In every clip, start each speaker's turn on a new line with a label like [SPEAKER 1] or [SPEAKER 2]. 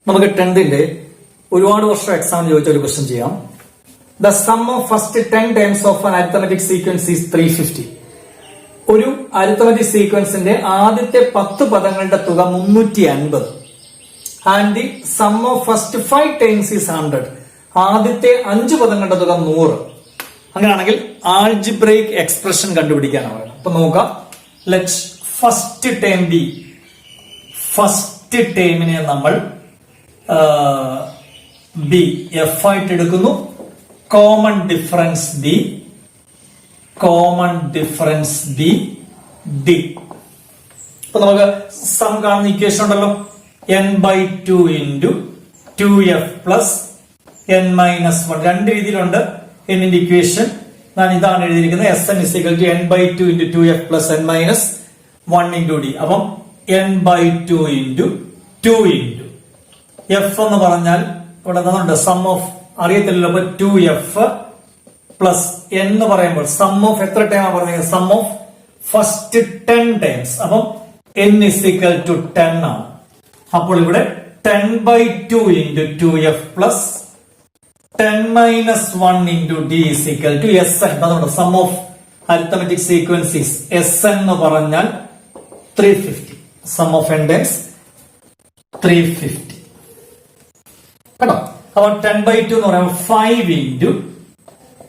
[SPEAKER 1] നമുക്ക് 10th ഒരുപാട് വർഷം എക്സാം ചോദിച്ച ഒരു ക്വസ്റ്റ്യൻ ചെയ്യാം. The sum of first 10 times of an arithmetic sequence is 350. ഒരു അരിത്തമെറ്റിക് സീക്വൻസിന്റെ ആദ്യത്തെ 10 പദങ്ങളുടെ തുക 350. And the sum of first 5 times is 100. ആദ്യത്തെ 5 പദങ്ങളുടെ തുക 100. അങ്ങനെയാണെങ്കിൽ ആൾജിബ്രൈക് എക്സ്പ്രഷൻ കണ്ടുപിടിക്കാനാണ്. അപ്പൊ നോക്കാം. Let's first term b. First ടൈമിനെ നമ്മൾ ബി എഫ് ആയിട്ട് എടുക്കുന്നു. Common difference b. Common difference b d. അപ്പൊ നമുക്ക് സം കാണുന്ന ഇക്വേഷൻ ഉണ്ടല്ലോ. n/2 into 2f plus n-1. രണ്ട് രീതിയിലുണ്ട് എന്നിന്റെ ഇക്വേഷൻ. ഞാൻ ഇതാണ് എഴുതിയിരിക്കുന്നത്. Sn = n/2 into 2f plus n-1 into D. അപ്പം n/2 ഇൻറ്റു 2 ഇൻറ്റു എഫ് എന്ന് പറഞ്ഞാൽ ഇവിടെ തന്നുണ്ട് സം ഓഫ് അറിയത്തില്ലല്ലോ. അപ്പൊ 2f പ്ലസ് എന്ന് പറയുമ്പോൾ സം ഓഫ് എത്ര ടൈമാണ് പറഞ്ഞത്? Sum of first 10 times. അപ്പം n = 10 ആണ്. അപ്പോൾ ഇവിടെ 10/2 into 2f plus 10-1 into d = Sn. അതുകൊണ്ട് sum of arithmetic sequences Sn എന്ന് പറഞ്ഞാൽ 350. സം ഓഫ് n ടൈംസ് 350 കേട്ടോ. അപ്പോൾ 10/2 എന്ന് പറയുമ്പോൾ 5 ഇൻറ്റു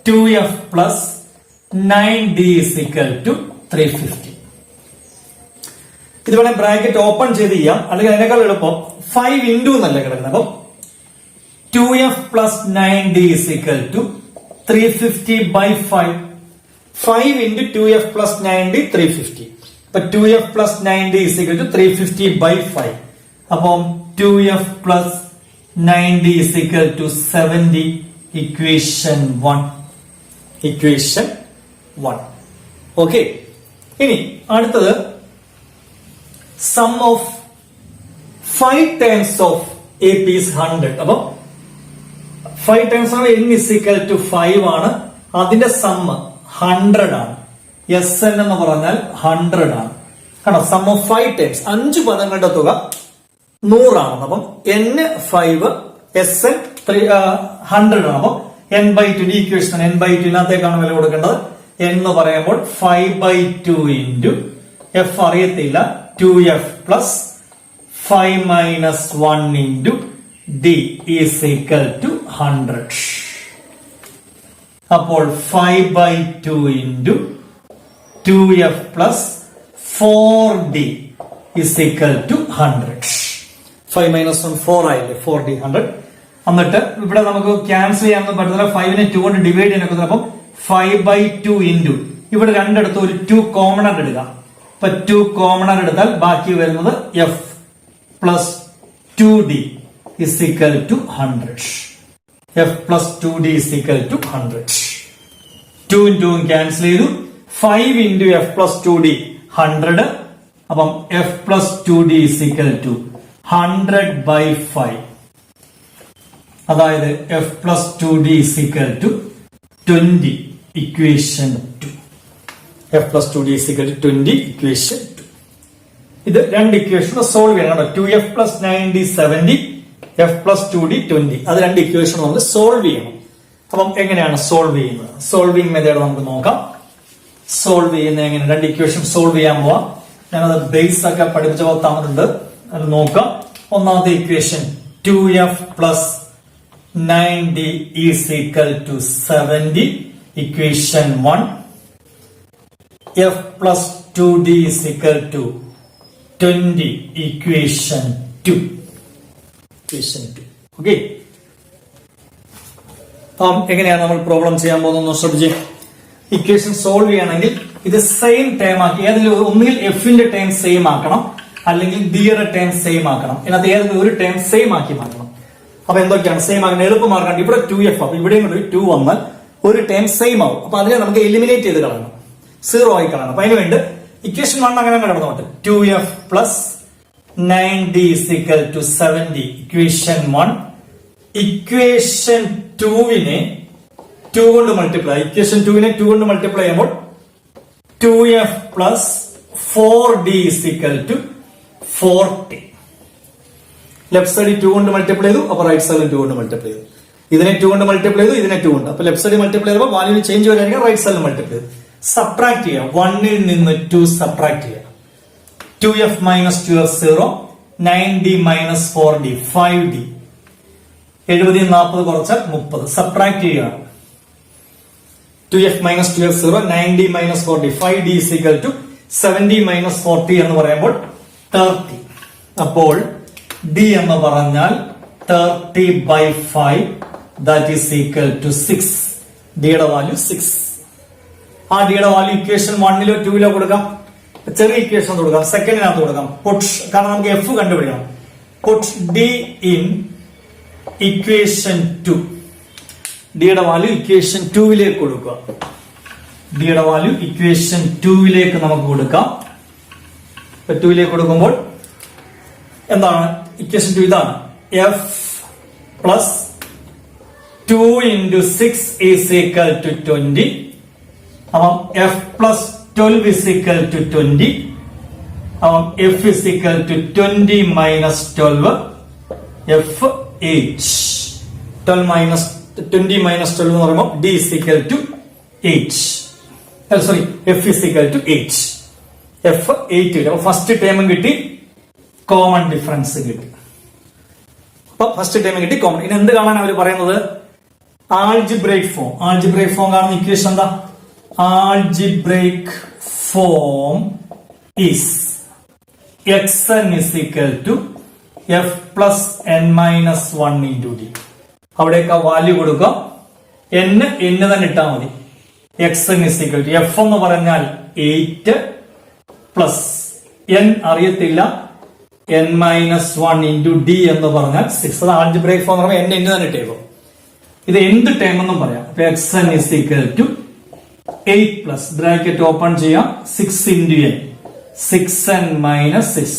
[SPEAKER 1] 2f പ്ലസ് 9d = 350. ഇത് വേണേ ബ്രാക്കറ്റ് ഓപ്പൺ ചെയ്ത് ചെയ്യാം, അല്ലെങ്കിൽ അതിനേക്കാൾ എളുപ്പം 5 ഇൻറ്റു എന്നല്ല കിടക്കുന്നത്. അപ്പം 2f plus 9d = 350/5. 5 into 2f plus 9d 350. അപ്പൊ 2f പ്ലസ് 9d = 350/5. അപ്പം 2f plus 9d = 70. Equation 1. Equation 1. Okay. ഇനി അടുത്തത് sum of 5 times of AP is 100. അപ്പൊ 5 ടൈംസ് ഓഫ് n = 5 ആണ്. അതിന്റെ സം 100 ആണ്. Sn എന്ന് പറഞ്ഞാൽ 100 ആണ്. കാരണം സം ഓഫ് 5 ടൈംസ് 5 പദങ്ങളുടെ തുക 100 ആണ്. അപ്പം n 5, Sn 100 ആണ്. അപ്പം n/2 ഇക്വേഷൻ n/2 വില കൊടുക്കേണ്ടത്. n എന്ന് പറയുമ്പോൾ 5/2 ഇൻറ്റു എഫ് അറിയത്തില്ല 2f പ്ലസ് 5-1 ഇൻറ്റു d = 100. അപ്പോൾ 5/2 ഇൻറ്റു 2f പ്ലസ് 4d = 100. 5-1 4 ആയില്ലേ? 4d 100. എന്നിട്ട് ഇവിടെ നമുക്ക് ക്യാൻസൽ ചെയ്യാൻ പറ്റുന്നില്ല. 5നെ 2 കൊണ്ട് ഡിവൈഡ് ചെയ്യാൻ ഒക്കുന്നത്. അപ്പം 5/2 ഇൻറ്റു ഇവിടെ രണ്ടിടത്ത് ഒരു 2 കോമണർ എടുക്കാം. അപ്പൊ 2 കോമണർ എടുത്താൽ ബാക്കി വരുന്നത് f plus 2d = 100. f plus 2d = 100. 2 2 cancel ചെയ്തു. 5 ഇൻറ്റു f പ്ലസ് 2d 100. അപ്പം f പ്ലസ് 2d = 100/5. അതായത് f plus 2d = 20. Equation 2. f plus 2d = 20. Equation 2. ഇത് രണ്ട് ഇക്വേഷൻ സോൾവ് ചെയ്യണം. 2f plus 9d 70, f plus 2d 20. അത് രണ്ട് ഇക്വേഷൻ നമുക്ക് solve ചെയ്യണം. അപ്പം എങ്ങനെയാണ് സോൾവ് ചെയ്യുന്നത്? സോൾവിംഗ് മെത്തേഡ് നമുക്ക് നോക്കാം. സോൾവ് ചെയ്യുന്ന എങ്ങനെ? രണ്ട് ഇക്വേഷൻ സോൾവ് ചെയ്യാൻ പോവാം. ഞാനത് ബേസ് ഒക്കെ പഠിപ്പിച്ച പോലെ തന്നിട്ടുണ്ട്. അത് നോക്കാം. ഒന്നാമത്തെ equation 2f plus 9d = 70. Equation 1. f plus 2d = 20. Equation 2. Equation 2. Okay. എങ്ങനെയാണ് നമ്മൾ പ്രോബ്ലം ചെയ്യാൻ പോകുന്നത് ശ്രദ്ധിച്ച്. ഇക്വേഷൻ സോൾവ് ചെയ്യണമെങ്കിൽ ഇത് സെയിം ടേം ആക്കി ഏതെങ്കിലും ഒന്നുകിൽ എഫിന്റെ ടേം സെയിം ആക്കണം, അല്ലെങ്കിൽ ഡിയുടെ ടേം സെയിം ആക്കണം. ഇതിനകത്ത് ഏതെങ്കിലും ഒരു ടേം സെയിം ആക്കി മാറ്റണം. അപ്പൊ എന്തൊക്കെയാണ് സെയിം ആകുന്നത്? എളുപ്പമാർക്കാണ്ട് ഇവിടെ 2f. അപ്പൊ ഇവിടെയും കൂടി 2 വന്നാൽ ഒരു ടേം സെയിം ആവും. അപ്പൊ അതിനെ നമുക്ക് എലിമിനേറ്റ് ചെയ്ത് കളയണം, 0 ആയി കളയണം. അപ്പൊ അതിനുവേണ്ടി ഇക്വേഷൻ 1 അങ്ങനെ കിടന്നോട്ടെ. 2f plus 9d = 70. Equation 1. Equation 2നെ 2 കൊണ്ട് മൾട്ടിപ്ലൈ. ഇക്വേഷൻ 2നെ 2 കൊണ്ട് മൾട്ടിപ്ലൈ ചെയ്യുമ്പോൾ 2f പ്ലസ് 4d = 40. ലെഫ്റ്റ് സൈഡിൽ 2 കൊണ്ട് മൾട്ടിപ്ലൈ ചെയ്തു, അപ്പൊ റൈറ്റ് സൈഡിൽ 2 കൊണ്ട് മൾട്ടിപ്ലൈ ചെയ്തു. ഇതിനെ 2 കൊണ്ട് മൾട്ടിപ്ലൈ ചെയ്തു, ഇതിനെ 2 കൊണ്ട്. അപ്പൊ ലെഫ്റ്റ് സൈഡിൽ മൾട്ടിപ്ലൈ ചെയ്തപ്പോൾ വാല്യൂ ചേഞ്ച് വരാണെങ്കിൽ റൈറ്റ് സൈഡിൽ മൾട്ടിപ്ലൈ ചെയ്തു. സബ്ട്രാക്ട് ചെയ്യാം. 1 ൽ നിന്ന് 2 സബ്ട്രാക്ട് ചെയ്യാം. 2f minus 2f 0, 9d minus 4d, 5d. 70 40 കുറച്ചാൽ 30. സബ്ട്രാക്ട് ചെയ്യുകയാണ്. 2f minus 2f 0, 9d minus 4d, 5d is equal to 70 minus 40 എന്ന് പറയുമ്പോൾ 30. അപ്പോൾ d എന്ന് പറഞ്ഞാൽ 30 by 5, that is equal to 6. d യുടെ വാല്യൂ 6. ആ d യുടെ വാല്യൂ ഇക്വേഷൻ 1 ലോ 2 ലോ കൊടുക്കാം. ചെറിയ ഇക്വേഷൻ കൊടുക്കാം, സെക്കൻഡിനകത്ത് കൊടുക്കാം. കാരണം നമുക്ക് f കണ്ടുപിടിക്കണം. Put d in equation 2. d യുടെ വാല്യൂ ഇക്വേഷൻ 2 ലേക്ക് കൊടുക്കുക. d യുടെ വാല്യൂ ഇക്വേഷൻ 2 ലേക്ക് നമുക്ക് കൊടുക്കാം. 2 ലേക്ക് കൊടുക്കുമ്പോൾ എന്താണ് ഇക്വേഷൻ 2? ഇതാണ് f plus 2 into 6 is equal to 20. അപ്പം f plus 12 is equal to 20. അപ്പം f is equal to 20 minus 12. f 8. 12 minus 20 minus 12 എന്ന് പറയുമ്പോൾ d is equal to 8. Sorry, f is equal to 8. f 8. അപ്പൊ ഫസ്റ്റ് ടേമും കിട്ടി, common difference കിട്ടി. അപ്പൊ first time കിട്ടി common. ഇനി എന്ത് കാണാൻ അവർ പറയുന്നത്? Algebraic form. ആൾജിബ്രൈക് ഫോം കാണുന്ന ഇക്വേഷൻ എന്താ? Algebraic form is xn is equal to f plus n minus 1 into d. അവിടേക്ക് വാല്യൂ കൊടുക്കുക. n തന്നെ ഇട്ടാൽ മതി. xn is equal to f എന്ന് പറഞ്ഞാൽ 8 പ്ലസ് n അറിയത്തില്ല, n minus 1 into d എന്ന് പറഞ്ഞാൽ 6. അത് ആൾജിബ്രൈക് ഫോം എന്ന് പറയുമ്പോൾ n തന്നെ ഇട്ടേക്കും. ഇത് എന്ത് ടേം എന്നും പറയാം. xn is equal to 8 plus bracket open ചെയ്യാം 6 into n, 6n minus 6.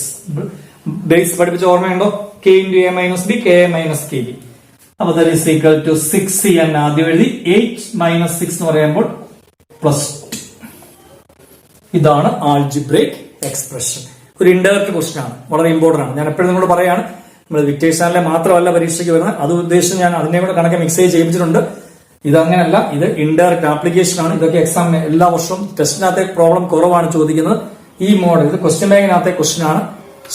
[SPEAKER 1] Base പഠിപ്പിച്ച ഓർമ്മയുണ്ടോ? k into a minus b, k a minus kb. അപ്പൊ that is equal to 6n ആദ്യം എഴുതി, 8 minus 6 എന്ന് പറയുമ്പോൾ പ്ലസ് 2. ഇതാണ് ആൾജിബ്രൈക് എക്സ്പ്രഷൻ. ഒരു ഇൻഡയറക്റ്റ് ക്വസ്റ്റൻ ആണ്, വളരെ ഇമ്പോർട്ടന്റ് ആണ്. ഞാൻ എപ്പോഴും നിങ്ങളോട് പറയാണ്, നമ്മൾ വിക്ടേഴ്സാനിലെ മാത്രമല്ല പരീക്ഷയ്ക്ക് വരുന്നത്, അത് ഉദ്ദേശിച്ച് ഞാൻ അതിനെ കൂടെ കണക്ക് മിക്സ് ചെയ്യിപ്പിച്ചിട്ടുണ്ട്. ഇതങ്ങനല്ല, ഇത് ഇൻഡയറക്റ്റ് ആപ്ലിക്കേഷൻ ആണ്. ഇതൊക്കെ എക്സാമിന് എല്ലാ വർഷവും ടെസ്റ്റിനകത്തെ പ്രോബ്ലം കുറവാണ് ചോദിക്കുന്നത്. ഈ മോഡൽ ഇത് ക്വസ്റ്റ്യൻ ബാങ്കിനകത്തെ ക്വസ്റ്റൻ ആണ്,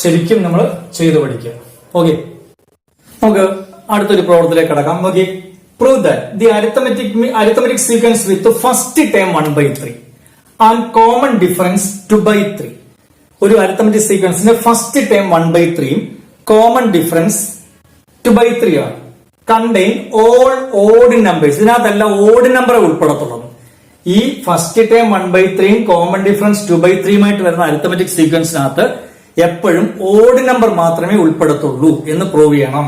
[SPEAKER 1] ശരിക്കും നമ്മൾ ചെയ്തു പഠിക്കുക. ഓക്കെ, നമുക്ക് അടുത്തൊരു പ്രോബ്ലത്തിലേക്ക് കടക്കാം. Okay, prove that the arithmetic sequence with first term 1/3 and common difference 2/3. ഒരു അരിത്തമെറ്റിക് സീക്വൻസിന്റെ ഫസ്റ്റ് ടേം 1/3 കോമൺ ഡിഫറൻസ് 2/3 ആണ്. Contain all odd numbers. ഇതിനകത്തെല്ലാം ഓഡ് നമ്പർ ഉൾപ്പെടത്തുള്ളൂ. ഈ ഫസ്റ്റ് ടേം 1/3 കോമൺ ഡിഫറൻസ് 2/3 വരുന്ന അരിത്തമെറ്റിക് സീക്വൻസിനകത്ത് എപ്പോഴും ഓഡ് നമ്പർ മാത്രമേ ഉൾപ്പെടുത്തുള്ളൂ എന്ന് പ്രൂവ് ചെയ്യണം.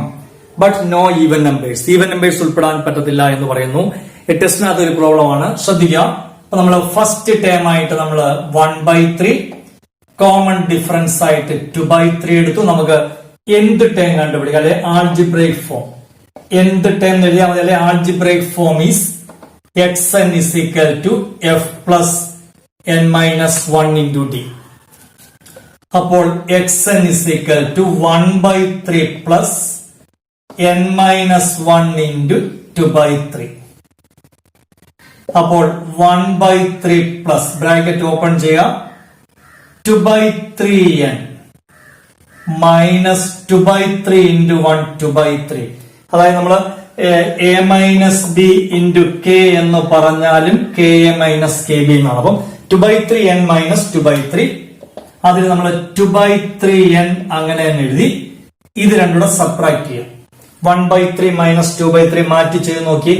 [SPEAKER 1] But no even numbers. Even numbers ഉൾപ്പെടാൻ പറ്റത്തില്ല എന്ന് പറയുന്നു. ഈ ടെസ്റ്റിനകത്ത് ഒരു പ്രോബ്ലം ആണ്, ശ്രദ്ധിക്കാം. അപ്പൊ നമ്മൾ ഫസ്റ്റ് ടേം ആയിട്ട് നമ്മൾ 1/3, കോമൺ ഡിഫറൻസ് ആയിട്ട് 2/3 എടുത്തു. നമുക്ക് എന്ത് ടേം കണ്ടുപിടിക്കാം, അല്ലെ ആൾജിബ്രൈക് ഫോം. എന്ത് ടേം എഴുതിയാൽ മതി, അല്ലെ algebraic form is xn is equal to f plus n minus 1 into d. അപ്പോൾ xn is equal to 1/3 plus n minus 1 into 2/3. അപ്പോൾ 1/3 പ്ലസ് ബ്രാക്കറ്റ് ഓപ്പൺ ചെയ്യാം 2/3n മൈനസ് 2/3 into 1 2/3. അതായത് നമ്മള് a minus B into K എന്ന് പറഞ്ഞാലും K A minus K B എന്നാണ്. അപ്പം 2/3n minus 2/3. അതിൽ നമ്മൾ 2/3n അങ്ങനെ തന്നെ എഴുതി. ഇത് രണ്ടുകൂടെ സബ്ട്രാക്ട് ചെയ്യാം. 1/3 മൈനസ് 2/3 മാറ്റി ചെയ്ത് നോക്കി.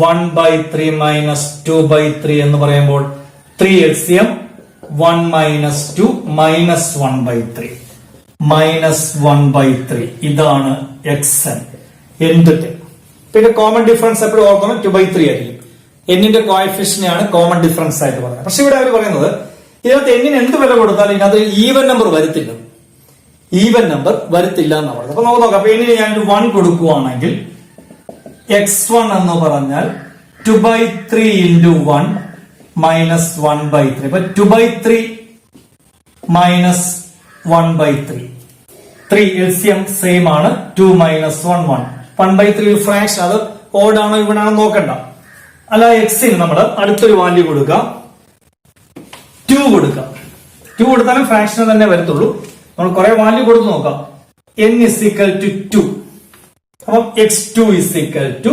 [SPEAKER 1] 1/3 മൈനസ് 2/3 എന്ന് പറയുമ്പോൾ 3 LCM 1 മൈനസ് 2 മൈനസ് 1/3 മൈനസ് 1/3. ഇതാണ് xn. എന്തിട്ട് പിന്നെ കോമൺ ഡിഫറൻസ് എപ്പോഴും ഓർക്കണം 2/3 ആയിരിക്കും. എന്നിന്റെ കോഎഫിഷ്യന്റ് ആണ് കോമൺ ഡിഫറൻസ് ആയിട്ട് പറയുന്നത്. പക്ഷെ ഇവിടെ അവർ പറയുന്നത് ഇതിനകത്ത് എന്നിന് എന്ത് വില കൊടുത്താലും ഇതിനകത്ത് ഈവൻ നമ്പർ വരത്തില്ല. ഈവൻ നമ്പർ വരത്തില്ല എന്നാണ് പറയുന്നത്. അപ്പൊ നമുക്ക് നോക്കാം. അപ്പൊ എന്നിന് ഞാനൊരു 1 കൊടുക്കുവാണെങ്കിൽ x1 എന്ന് പറഞ്ഞാൽ 2/3 into 1 മൈനസ് 1/3. അപ്പൊ 2/3 മൈനസ് 1/3 3 LCM സെയിം ആണ്. 2 മൈനസ് 1 1. 1/3 ഫ്രാക്ഷൻ, അത് ഓഡ് ആണോ ഇവൺ ആണോ നോക്കണ്ട. അല്ല എക്സിന് നമ്മൾ അടുത്തൊരു വാല്യൂ കൊടുക്കാം, 2 കൊടുക്കാം. 2 കൊടുത്താലും ഫ്രാക്ഷൻ തന്നെ വരത്തുള്ളൂ. നമ്മൾ കുറെ വാല്യൂ കൊടുത്ത് നോക്കാം. n is equal to 2. അപ്പം x2 is equal to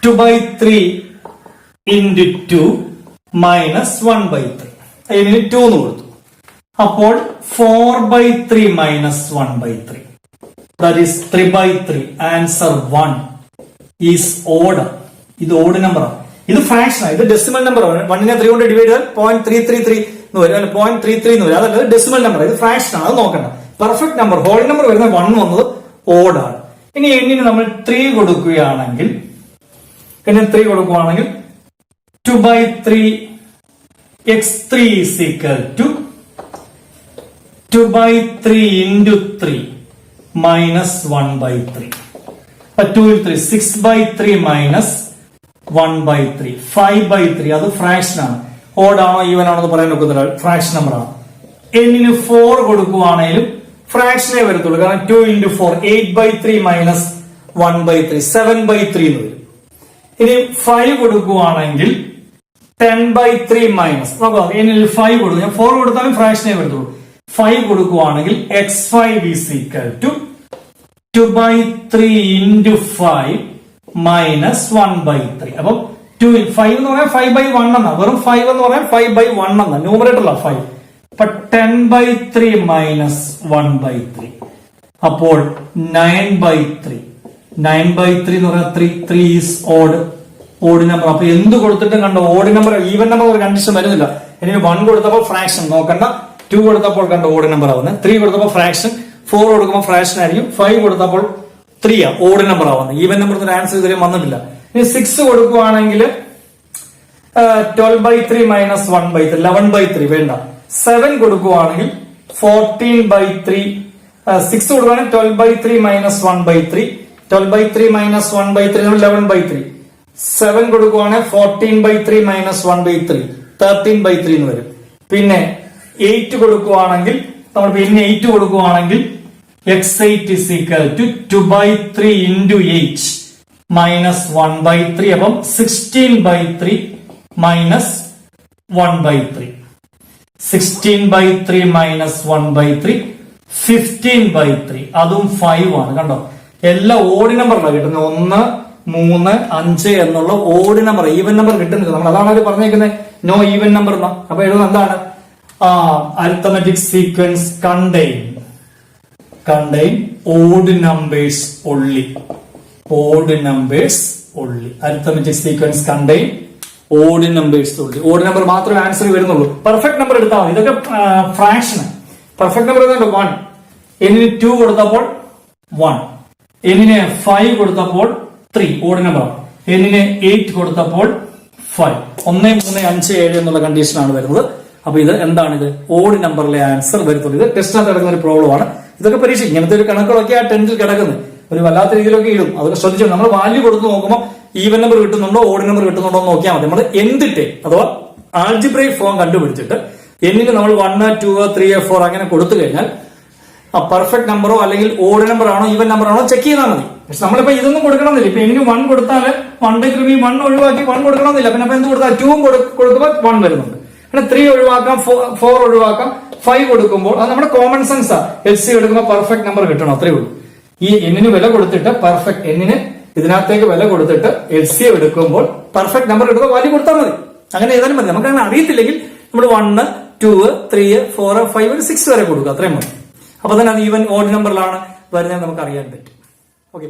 [SPEAKER 1] 2/3 into 2 minus 1/3. ഇതിന് 2 എന്ന് കൊടുത്തു. അപ്പോൾ 4/3 minus 1/3. That is 3/3. Answer 1 is odd. ഇത് ഓഡ് നമ്പർ ആണ്. ഇത് ഫ്രാക്ഷൻ ആണ്. ഇത് ഡെസിമൽ നമ്പർ ആണ്. 1നെ 3 കൊണ്ട് ഡിവൈഡ് ചെയ്താൽ 0.333 എന്ന് വരും, അല്ലെ 0.33 എന്ന് വരും. അതല്ല ഡെസിമൽ നമ്പർ, ഇത് ഫ്രാക്ഷൻ ആണ്, അത് നോക്കണ്ട. പെർഫെക്റ്റ് നമ്പർ ഹോൾ നമ്പർ വരുന്ന 1 വന്നത് ഓഡ് ആണ്. ഇനി എന്നിന് നമ്മൾ 3 കൊടുക്കുകയാണെങ്കിൽ 2/3 x3 is equal to 2/3 into 3 minus 1/3. 2 into 3 6/3 minus 1/3 5/3. അത് ഫ്രാക്ഷൻ ആണ്. ഓഡ് ആണോ ഈവൻ ആണോ എന്ന് പറയാൻ നോക്കുന്നില്ല, ഫ്രാക്ഷൻ നമ്പർ ആണ്. എന്നിന് 4 കൊടുക്കുവാണെങ്കിലും ഫ്രാക്ഷനേ വരത്തുള്ളൂ, കാരണം 2 into 4 8/3 മൈനസ് 1/3 7/3 എന്ന് വരും. ഇനി 5 കൊടുക്കുവാണെങ്കിൽ 10/3 മൈനസ് നോക്കാം. എന്നിൽ 5 കൊടുക്കും, ഞാൻ 4 കൊടുത്താലും ഫ്രാക്ഷനേ വരത്തുള്ളൂ. 5 കൊടുക്കുവാണെങ്കിൽ x5 is equal to 2/3 into 5 minus 1/3. അപ്പം 5 എന്ന് പറയാൻ 5/1 എന്നാ, വെറും 5 എന്ന് പറയാൻ 5/1 എന്നാ, ന്യൂമറേറ്റർ 5. അപ്പൊ 10/3 മൈനസ് 1/3. അപ്പോൾ 9/3. 9/3 എന്ന് പറഞ്ഞാൽ 3 ഈസ് ഓഡ് നമ്പർ. അപ്പൊ എന്ത് കൊടുത്തിട്ടും കണ്ടോ ഓഡ് നമ്പർ, ഈവൻ നമ്പർ ഒരു കണ്ടീഷൻ വരുന്നില്ല. ഇനി 1 കൊടുത്തപ്പോൾ ഫ്രാക്ഷൻ നോക്കണ്ട, 2 കൊടുത്തപ്പോൾ കണ്ട ഓഡ് നമ്പർ ആവുന്നത്, 3 കൊടുത്തപ്പോൾ ഫ്രാക്ഷൻ, 4 കൊടുക്കുമ്പോൾ ഫ്രാക്ഷൻ ആയിരിക്കും, 5 കൊടുത്തപ്പോൾ 3 ഓഡ് നമ്പർ ആവുന്നത്. ഈവൻ നമ്പർ ആൻസർ ഇതുവരെ വന്നിട്ടില്ല. ഇനി 6 കൊടുക്കുവാണെങ്കിൽ 12/3 മൈനസ് 1/3 11/3 വേണ്ട. 7 കൊടുക്കുവാണെങ്കിൽ 14/3. 6 കൊടുക്കുവാണെങ്കിൽ 12/3 മൈനസ് 1/3 12/3 മൈനസ് 1/3 11/3. 7 കൊടുക്കുവാണെങ്കിൽ 14/3 മൈനസ് 1/3 13/3 എന്ന് വരും. പിന്നെ 8 കൊടുക്കുവാണെങ്കിൽ നമ്മൾ പിന്നെ 8 കൊടുക്കുവാണെങ്കിൽ x8 is equal to 2/3 into 8 minus 1/3. അപ്പം 16/3 minus 1/3. 16/3 minus 1/3 15/3. അതും 5 ആണ്. കണ്ടോ, എല്ലാ ഓഡ് നമ്പറിലാണ് കിട്ടുന്നത്. 1 3 5 എന്നുള്ള ഓഡ് നമ്പർ, ഈവൻ നമ്പർ കിട്ടുന്നില്ല. നമ്മൾ അതാണ് അവർ പറഞ്ഞേക്കുന്നത്, നോ ഈവൻ നമ്പർ എന്നാ. അപ്പൊ എഴുതുന്നത് എന്താണ്? Arithmetic sequence contain odd numbers only. Odd numbers only. Arithmetic sequence contain odd numbers only. Odd number മാത്രമേ ആൻസർ വരുന്നുള്ളൂ. പെർഫെക്റ്റ് നമ്പർ എടുത്താൽ മതി. ഇതൊക്കെ ഫ്രാക്ഷൻ. Perfect number 1. എന്നിന് 2 കൊടുത്തപ്പോൾ 1. എന്നിന് 5 കൊടുത്തപ്പോൾ 3 ഓഡ് നമ്പർ. എന്നിന് 8 കൊടുത്തപ്പോൾ 5. 1 3 5 7 എന്നുള്ള കണ്ടീഷനാണ് വരുന്നത്. അപ്പൊ ഇത് എന്താണിത്? ഓഡ് നമ്പറിലെ ആൻസർ വരുത്തുള്ളൂ. ഇത് ടെസ്റ്റിനകത്ത് കിടക്കുന്ന ഒരു പ്രോബ്ലം ആണ്. ഇതൊക്കെ പരീക്ഷ ഇങ്ങനത്തെ ഒരു കണക്കുകളൊക്കെ ആ 10th കിടക്കുന്നത് ഒരു വല്ലാത്ത രീതിയിലൊക്കെ ഇടും. അതൊക്കെ ശ്രദ്ധിച്ചു. നമ്മൾ വാല്യൂ കൊടുത്ത് നോക്കുമ്പോൾ ഈവൻ നമ്പർ കിട്ടുന്നുണ്ടോ ഓഡ് നമ്പർ കിട്ടുന്നുണ്ടോ എന്ന് നോക്കിയാൽ മതി. നമ്മൾ എന്തിട്ട് അഥവാ ആൾജിബ്രൈക് ഫോം കണ്ടുപിടിച്ചിട്ട് എന്നിന് നമ്മൾ 1 2 3 4 അങ്ങനെ കൊടുത്തു കഴിഞ്ഞാൽ ആ പെർഫെക്ട് നമ്പറോ അല്ലെങ്കിൽ ഓഡ് നമ്പർ ആണോ ഈവൻ നമ്പർ ആണോ ചെക്ക് ചെയ്താൽ മതി. പക്ഷെ നമ്മളിപ്പോ ഇതൊന്നും കൊടുക്കണമെന്നില്ല. ഇപ്പൊ എന്നിന് 1 കൊടുത്താൽ 1/3 1 ഒഴിവാക്കി 1 കൊടുക്കണമെന്നില്ല. പിന്നെ അപ്പൊ എന്ത് കൊടുത്താൽ 2 കൊടുക്കുമ്പോൾ 1 വരുന്നുണ്ട്. പിന്നെ 3 ഒഴിവാക്കാം, 4 ഒഴിവാക്കാം, 5 കൊടുക്കുമ്പോൾ അത് നമ്മുടെ കോമൺ സെൻസാ. LC എടുക്കുമ്പോൾ പെർഫെക്റ്റ് നമ്പർ കിട്ടണം, അത്രേ ഉള്ളൂ. ഈ എന്നിന് വില കൊടുത്തിട്ട് പെർഫെക്റ്റ് എന്നിന് ഇതിനകത്തേക്ക് വില കൊടുത്തിട്ട് LC എടുക്കുമ്പോൾ പെർഫെക്റ്റ് നമ്പർ എടുക്കുക, വാല്യൂ കൊടുത്താൽ മതി. അങ്ങനെ ഏതായാലും മതി. നമുക്ക് അങ്ങനെ അറിയത്തില്ലെങ്കിൽ നമ്മൾ 1 2 3 4 5 6 വരെ കൊടുക്കുക, അത്രയും മതി. അപ്പൊ തന്നെ അത് ഈവൻ ഓഡ് നമ്പറിലാണ് വരുന്നത് നമുക്ക് അറിയാൻ പറ്റും. ഓക്കെ.